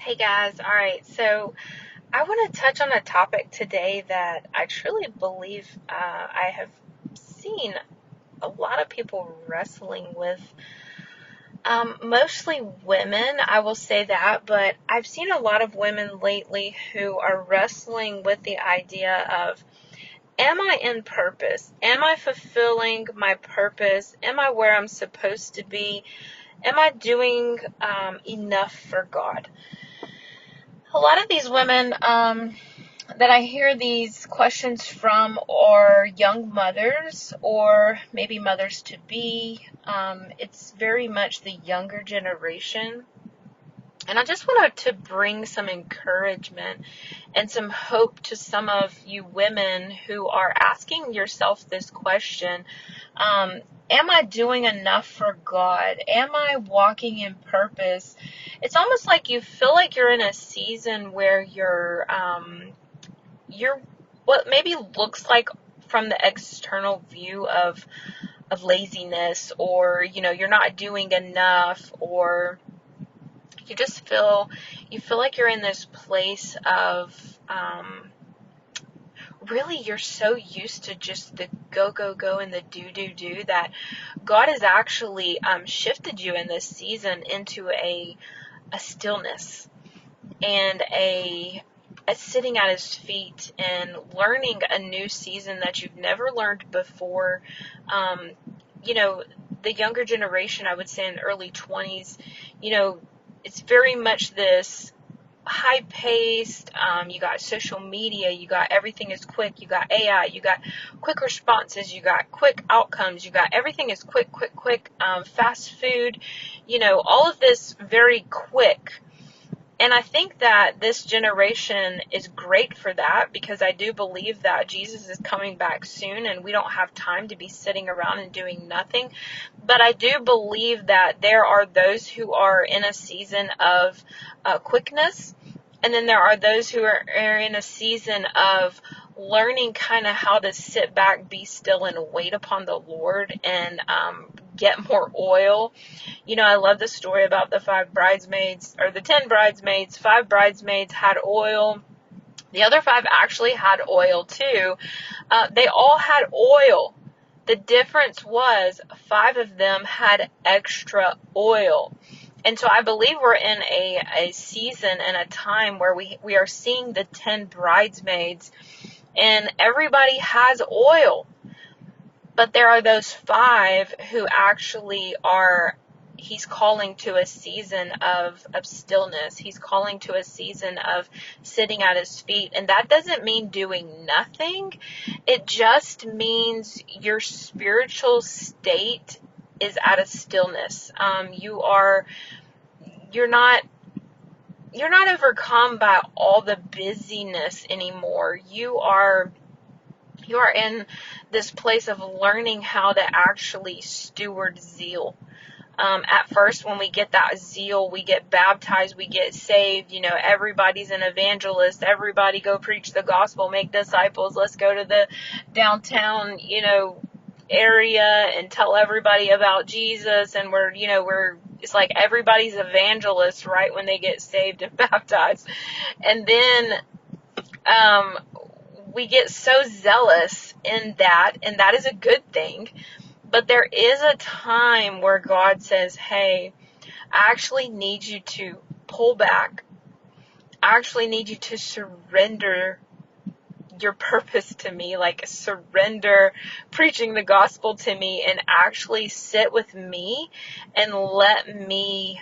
Hey guys, all right, so I want to touch on a topic today that I truly believe I have seen a lot of people wrestling with. Mostly women, I will say that, but I've seen a lot of women lately who are wrestling with the idea of, am I in purpose? Am I fulfilling my purpose? Am I where I'm supposed to be? Am I doing enough for God? A lot of these women that I hear these questions from are young mothers or maybe mothers to be. It's very much the younger generation. And I just wanted to bring some encouragement and some hope to some of you women who are asking yourself this question. Am I doing enough for God? Am I walking in purpose? It's almost like you feel like you're in a season where you're what maybe looks like from the external view of laziness, or you're not doing enough, or you just feel like you're in this place of really you're so used to just the go, go, go and the do, do, do that God has actually shifted you in this season into a stillness and a sitting at his feet and learning a new season that you've never learned before. Um, the younger generation, I would say in early 20s, it's very much this high paced. You got social media, you got everything is quick, you got AI, you got quick responses, you got quick outcomes, you got everything is quick, quick, quick, fast food, all of this very quick. And I think that this generation is great for that, because I do believe that Jesus is coming back soon and we don't have time to be sitting around and doing nothing. But I do believe that there are those who are in a season of quickness, and then there are those who are in a season of learning kind of how to sit back, be still, and wait upon the Lord, and get more oil. I love the story about the 5 bridesmaids, or the 10 bridesmaids. 5 bridesmaids had oil. The other 5 actually had oil too. They all had oil. The difference was 5 of them had extra oil. And so I believe we're in a season and a time where we are seeing the 10 bridesmaids, and everybody has oil. But there are those 5 who actually are, he's calling to a season of stillness. He's calling to a season of sitting at his feet. And that doesn't mean doing nothing. It just means your spiritual state is at a stillness. You're not overcome by all the busyness anymore. You are in this place of learning how to actually steward zeal. At first, when we get that zeal, we get baptized, we get saved. Everybody's an evangelist. Everybody go preach the gospel, make disciples. Let's go to the downtown, area and tell everybody about Jesus. And it's like everybody's evangelist right when they get saved and baptized. And then, we get so zealous in that, and that is a good thing. But there is a time where God says, hey, I actually need you to pull back. I actually need you to surrender your purpose to me, like surrender preaching the gospel to me, and actually sit with me and let me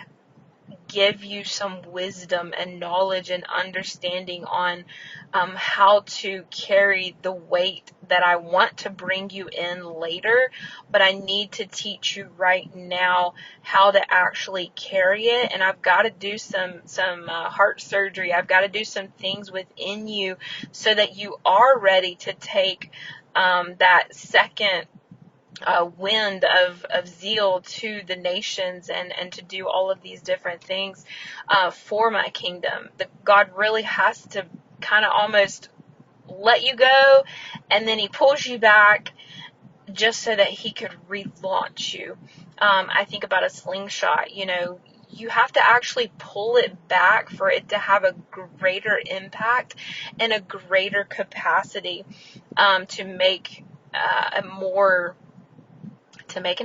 give you some wisdom and knowledge and understanding on how to carry the weight that I want to bring you in later, but I need to teach you right now how to actually carry it. And I've got to do some heart surgery. I've got to do some things within you so that you are ready to take that second wind of zeal to the nations, and to do all of these different things for my kingdom. God really has to kind of almost let you go, and then he pulls you back just so that he could relaunch you. I think about a slingshot. you have to actually pull it back for it to have a greater impact and a greater capacity to make an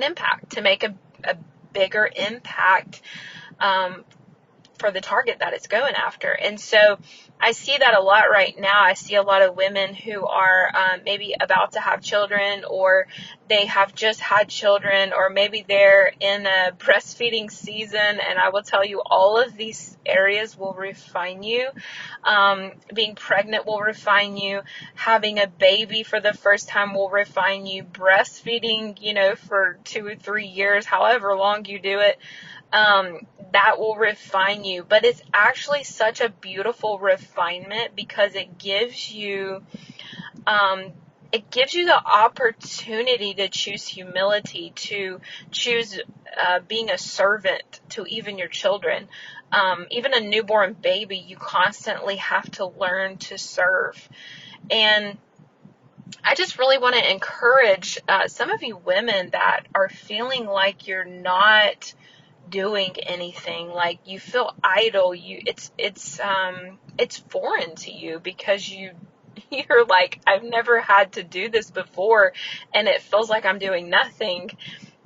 impact, to make a bigger impact for the target that it's going after. And so I see that a lot right now. I see a lot of women who are maybe about to have children, or they have just had children, or maybe they're in a breastfeeding season. And I will tell you, all of these areas will refine you. Being pregnant will refine you. Having a baby for the first time will refine you. Breastfeeding, for 2 or 3 years, however long you do it, that will refine you. But it's actually such a beautiful refinement, because it gives you the opportunity to choose humility, to choose being a servant to even your children. Even a newborn baby, you constantly have to learn to serve. And I just really want to encourage some of you women that are feeling like you're not doing anything, like you feel idle, it's foreign to you, because you're like, I've never had to do this before, and it feels like I'm doing nothing,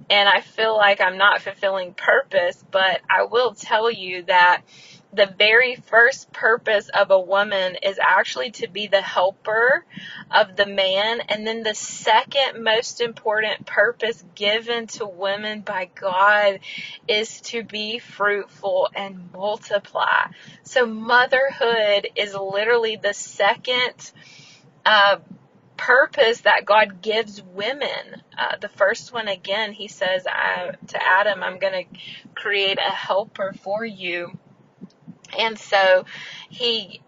and I feel like I'm not fulfilling purpose. But I will tell you that the very first purpose of a woman is actually to be the helper of the man. And then the second most important purpose given to women by God is to be fruitful and multiply. So motherhood is literally the second purpose that God gives women. The first one, again, he says to Adam, I'm going to create a helper for you. And so he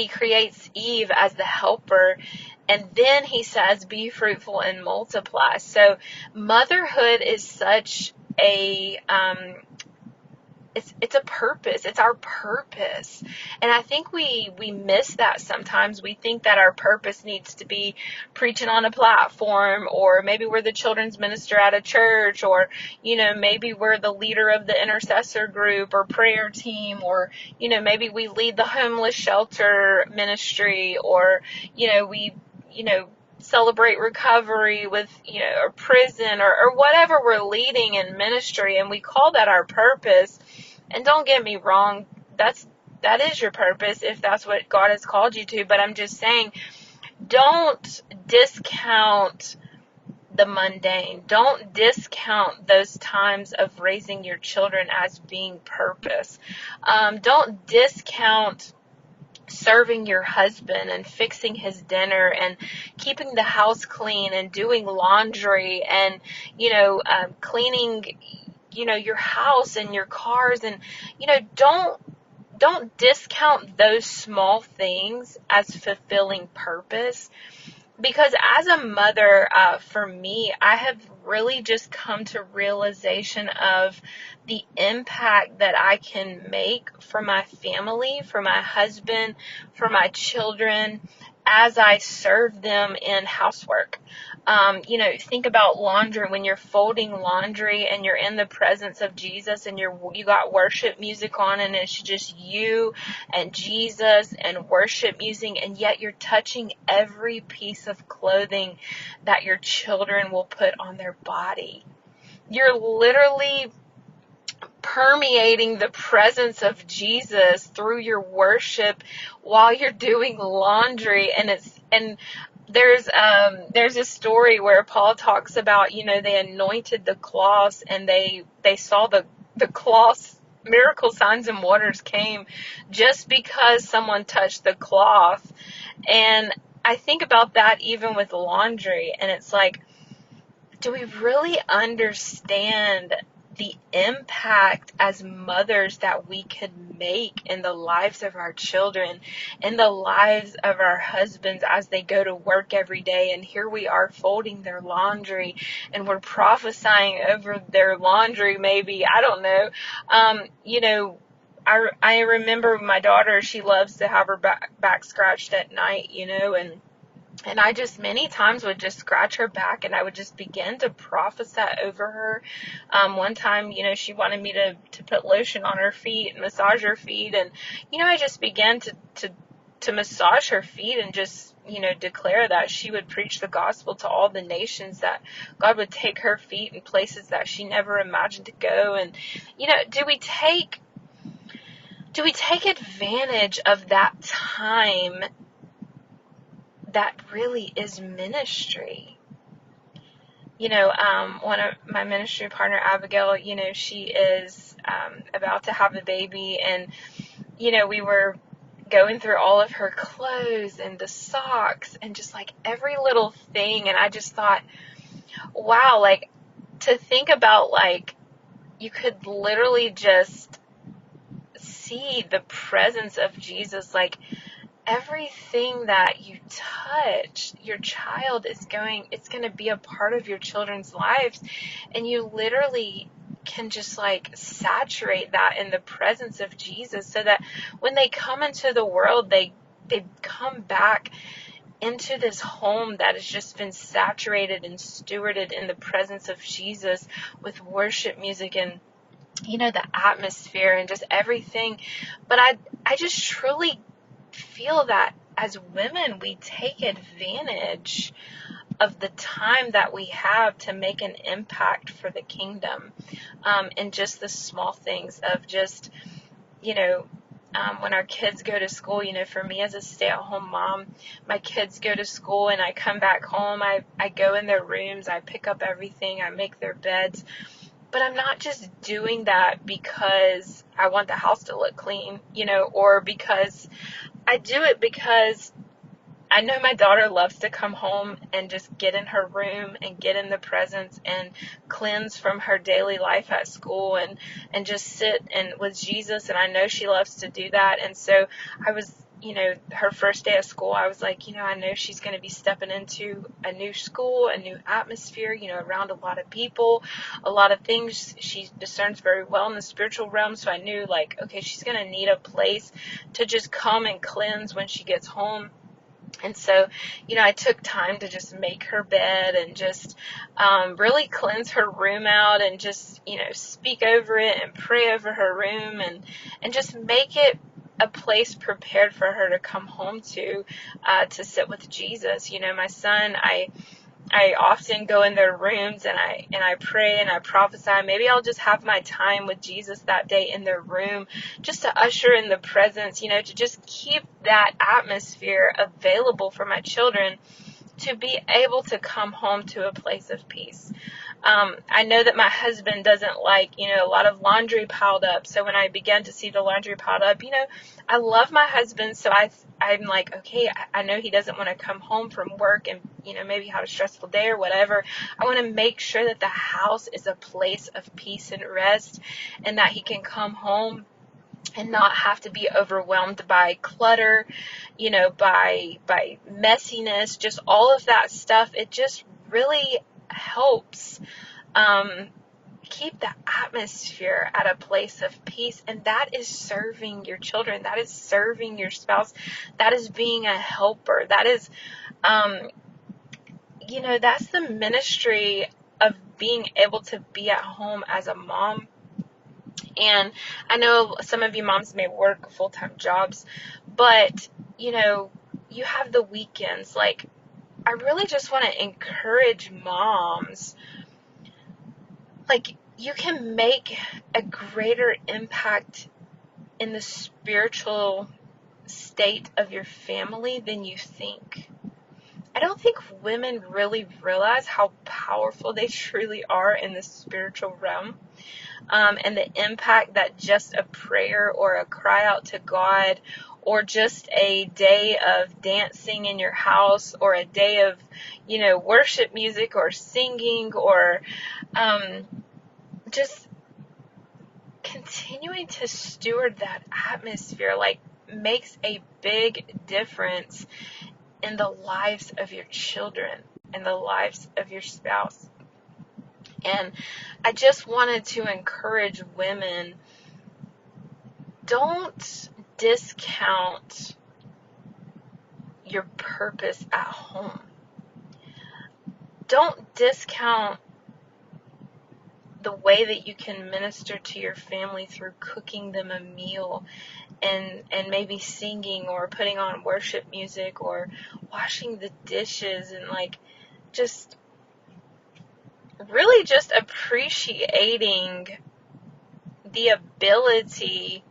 creates Eve as the helper, and then he says, be fruitful and multiply. So motherhood is such a it's a purpose. It's our purpose. And I think we miss that sometimes. We think that our purpose needs to be preaching on a platform, or maybe we're the children's minister at a church, or, maybe we're the leader of the intercessor group or prayer team, or, maybe we lead the homeless shelter ministry, or, we celebrate recovery with, a prison, or whatever we're leading in ministry, and we call that our purpose. And don't get me wrong, that is your purpose if that's what God has called you to. But I'm just saying, don't discount the mundane. Don't discount those times of raising your children as being purpose. Don't discount serving your husband and fixing his dinner and keeping the house clean and doing laundry and, cleaning, your house and your cars. And, don't discount those small things as fulfilling purpose. Because as a mother, for me, I have really just come to realization of the impact that I can make for my family, for my husband, for my children, as I serve them in housework. Think about laundry. When you're folding laundry and you're in the presence of Jesus, and you got worship music on, and it's just you and Jesus and worship music, and yet you're touching every piece of clothing that your children will put on their body. You're literally permeating the presence of Jesus through your worship while you're doing laundry. And there's a story where Paul talks about, they anointed the cloths, and they saw the cloths, miracle signs and wonders came just because someone touched the cloth. And I think about that even with laundry, and it's like, do we really understand the impact as mothers that we could make in the lives of our children, in the lives of our husbands as they go to work every day? And here we are folding their laundry, and we're prophesying over their laundry, maybe, I don't know. I remember my daughter, she loves to have her back scratched at night, and And I just many times would just scratch her back, and I would just begin to prophesy over her. One time, she wanted me to put lotion on her feet and massage her feet. And, I just began to massage her feet and just, declare that she would preach the gospel to all the nations, that God would take her feet in places that she never imagined to go. And, do we take advantage of that time that really is ministry? One of my ministry partner, Abigail, she is about to have a baby, and, we were going through all of her clothes and the socks and just like every little thing. And I just thought, wow, like, to think about, like, you could literally just see the presence of Jesus, like, everything that you touch, your child it's going to be a part of your children's lives. And you literally can just like saturate that in the presence of Jesus, so that when they come into the world, they come back into this home that has just been saturated and stewarded in the presence of Jesus, with worship music and the atmosphere and just everything. But I just truly feel that as women, we take advantage of the time that we have to make an impact for the kingdom, and just the small things of just, when our kids go to school. For me as a stay-at-home mom, my kids go to school and I come back home, I go in their rooms, I pick up everything, I make their beds. But I'm not just doing that because I want the house to look clean, or because I do it because I know my daughter loves to come home and just get in her room and get in the presence and cleanse from her daily life at school, and just sit and with Jesus. And I know she loves to do that. And so I was, her first day of school, I was like, I know she's going to be stepping into a new school, a new atmosphere, around a lot of people, a lot of things. She discerns very well in the spiritual realm. So I knew, like, okay, she's going to need a place to just come and cleanse when she gets home. And so, I took time to just make her bed and just really cleanse her room out, and just, speak over it and pray over her room, and just make it a place prepared for her to come home to sit with Jesus. My son, I often go in their rooms and I pray and I prophesy. Maybe I'll just have my time with Jesus that day in their room, just to usher in the presence, to just keep that atmosphere available for my children to be able to come home to a place of peace. I know that my husband doesn't like, a lot of laundry piled up. So when I began to see the laundry piled up, I love my husband. So I'm like, okay, I know he doesn't want to come home from work and, maybe have a stressful day or whatever. I want to make sure that the house is a place of peace and rest, and that he can come home and not have to be overwhelmed by clutter, by messiness, just all of that stuff. It just really helps keep the atmosphere at a place of peace. And that is serving your children. That is serving your spouse. That is being a helper. That is, that's the ministry of being able to be at home as a mom. And I know some of you moms may work full-time jobs, but, you have the weekends. Like, I really just want to encourage moms, like, you can make a greater impact in the spiritual state of your family than you think. I don't think women really realize how powerful they truly are in the spiritual realm. And the impact that just a prayer or a cry out to God, or just a day of dancing in your house, or a day of, worship music or singing, or just continuing to steward that atmosphere, like, makes a big difference in the lives of your children and the lives of your spouse. And I just wanted to encourage women, don't discount your purpose at home. Don't discount the way that you can minister to your family through cooking them a meal and maybe singing or putting on worship music or washing the dishes and like just really just appreciating the ability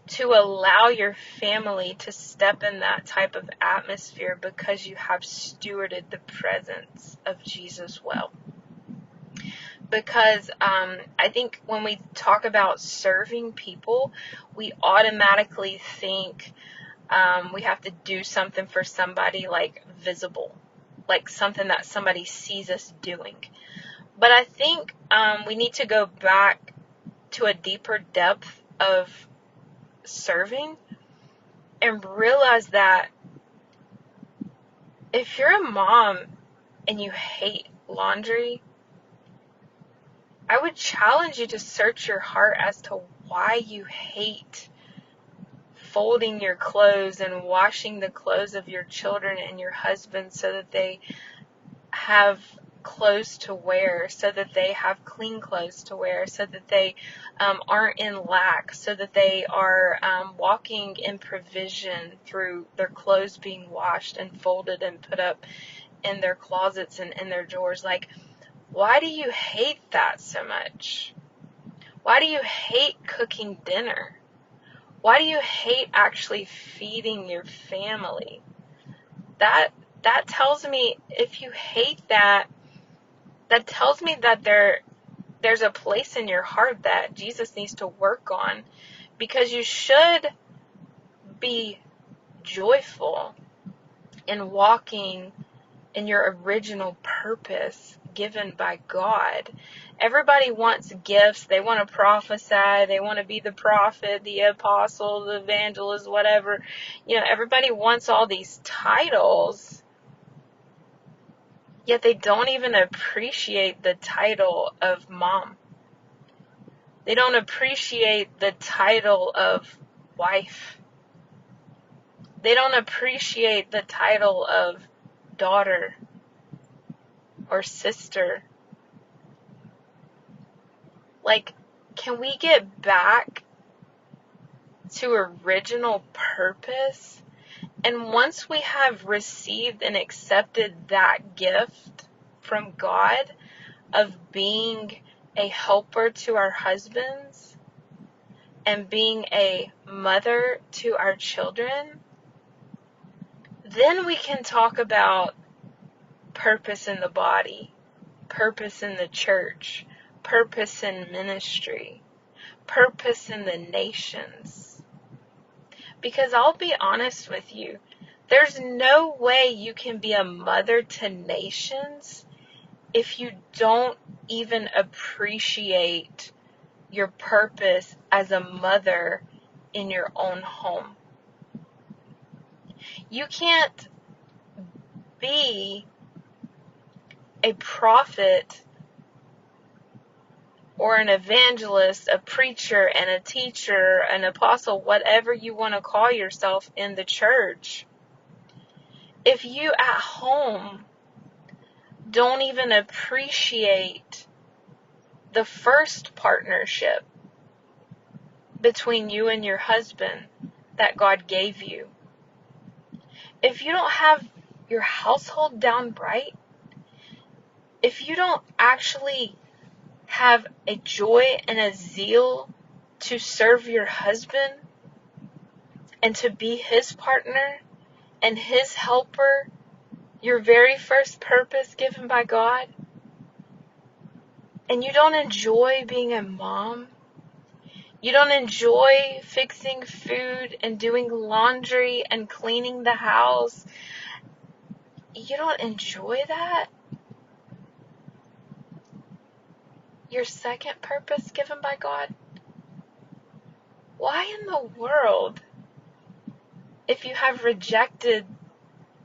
to allow your family to step in that type of atmosphere because you have stewarded the presence of Jesus well. Because I think when we talk about serving people, we automatically think we have to do something for somebody like visible, like something that somebody sees us doing. But I think we need to go back to a deeper depth of serving and realize that if you're a mom and you hate laundry, I would challenge you to search your heart as to why you hate folding your clothes and washing the clothes of your children and your husband so that they have clothes to wear, so that they have clean clothes to wear, so that they aren't in lack, so that they are walking in provision through their clothes being washed and folded and put up in their closets and in their drawers. Like, why do you hate that so much? Why do you hate cooking dinner? Why do you hate actually feeding your family? That tells me, if you hate that, that tells me that there's a place in your heart that Jesus needs to work on, because you should be joyful in walking in your original purpose given by God. Everybody wants gifts. They want to prophesy. They want to be the prophet, the apostle, the evangelist, whatever. Everybody wants all these titles, yet they don't even appreciate the title of mom. They don't appreciate the title of wife. They don't appreciate the title of daughter or sister. Like, can we get back to original purpose? And once we have received and accepted that gift from God of being a helper to our husbands and being a mother to our children, then we can talk about purpose in the body, purpose in the church, purpose in ministry, purpose in the nations. Because I'll be honest with you, there's no way you can be a mother to nations if you don't even appreciate your purpose as a mother in your own home. You can't be a prophet or an evangelist, a preacher and a teacher, an apostle, whatever you want to call yourself in the church, if you at home don't even appreciate the first partnership between you and your husband that God gave you, if you don't have your household down right, if you don't actually have a joy and a zeal to serve your husband and to be his partner and his helper, your very first purpose given by God, and you don't enjoy being a mom, you don't enjoy fixing food and doing laundry and cleaning the house, you don't enjoy that, your second purpose given by God, why in the world, if you have rejected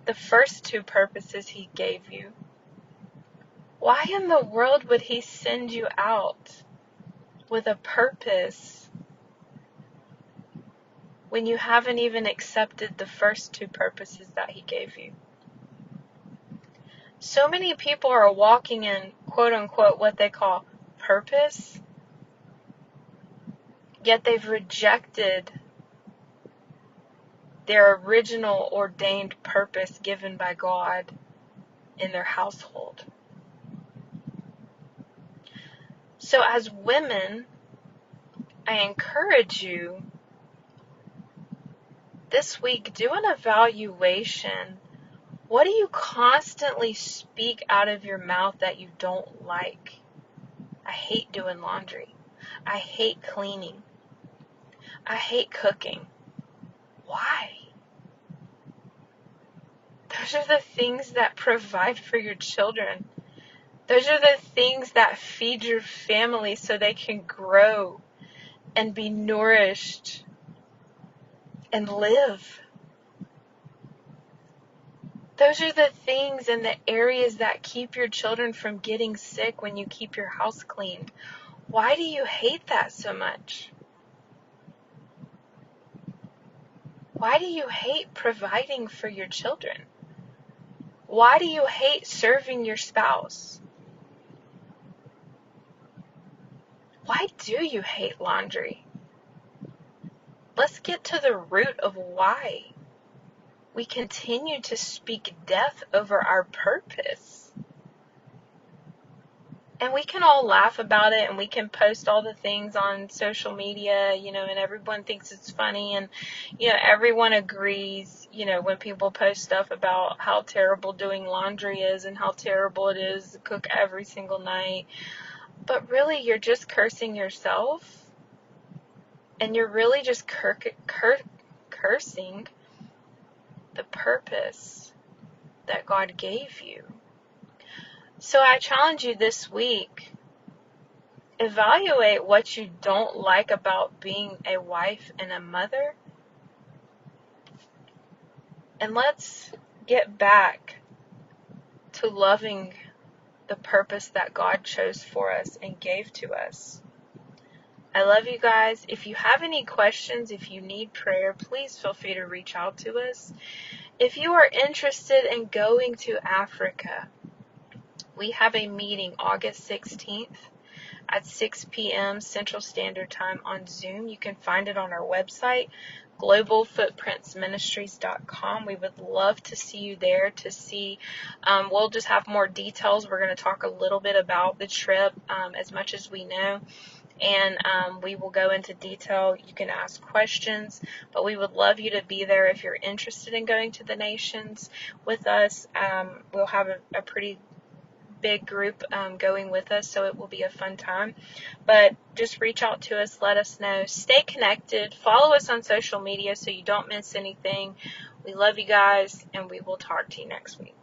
the first two purposes he gave you, why in the world would he send you out with a purpose when you haven't even accepted the first two purposes that He gave you? So many people are walking in, quote unquote, what they call purpose, yet they've rejected their original ordained purpose given by God in their household. So as women, I encourage you this week, do an evaluation. What do you constantly speak out of your mouth that you don't like? I hate doing laundry. I hate cleaning. I hate cooking. Why? Those are the things that provide for your children. Those are the things that feed your family so they can grow and be nourished and live. Those are the things and the areas that keep your children from getting sick when you keep your house clean. Why do you hate that so much? Why do you hate providing for your children? Why do you hate serving your spouse? Why do you hate laundry? Let's get to the root of why we continue to speak death over our purpose. And we can all laugh about it, and we can post all the things on social media, and everyone thinks it's funny, and, everyone agrees, when people post stuff about how terrible doing laundry is and how terrible it is to cook every single night. But really, you're just cursing yourself, and you're really just cursing the purpose that God gave you. So I challenge you this week, evaluate what you don't like about being a wife and a mother, and let's get back to loving the purpose that God chose for us and gave to us. I love you guys. If you have any questions, if you need prayer, please feel free to reach out to us. If you are interested in going to Africa, we have a meeting August 16th at 6 p.m. Central Standard Time on Zoom. You can find it on our website, globalfootprintsministries.com. We would love to see you there to see. We'll just have more details. We're going to talk a little bit about the trip as much as we know. And we will go into detail. You can ask questions, but we would love you to be there if you're interested in going to the nations with us. We'll have a pretty big group going with us, so it will be a fun time. But just reach out to us, let us know. Stay connected. Follow us on social media so you don't miss anything. We love you guys, and we will talk to you next week.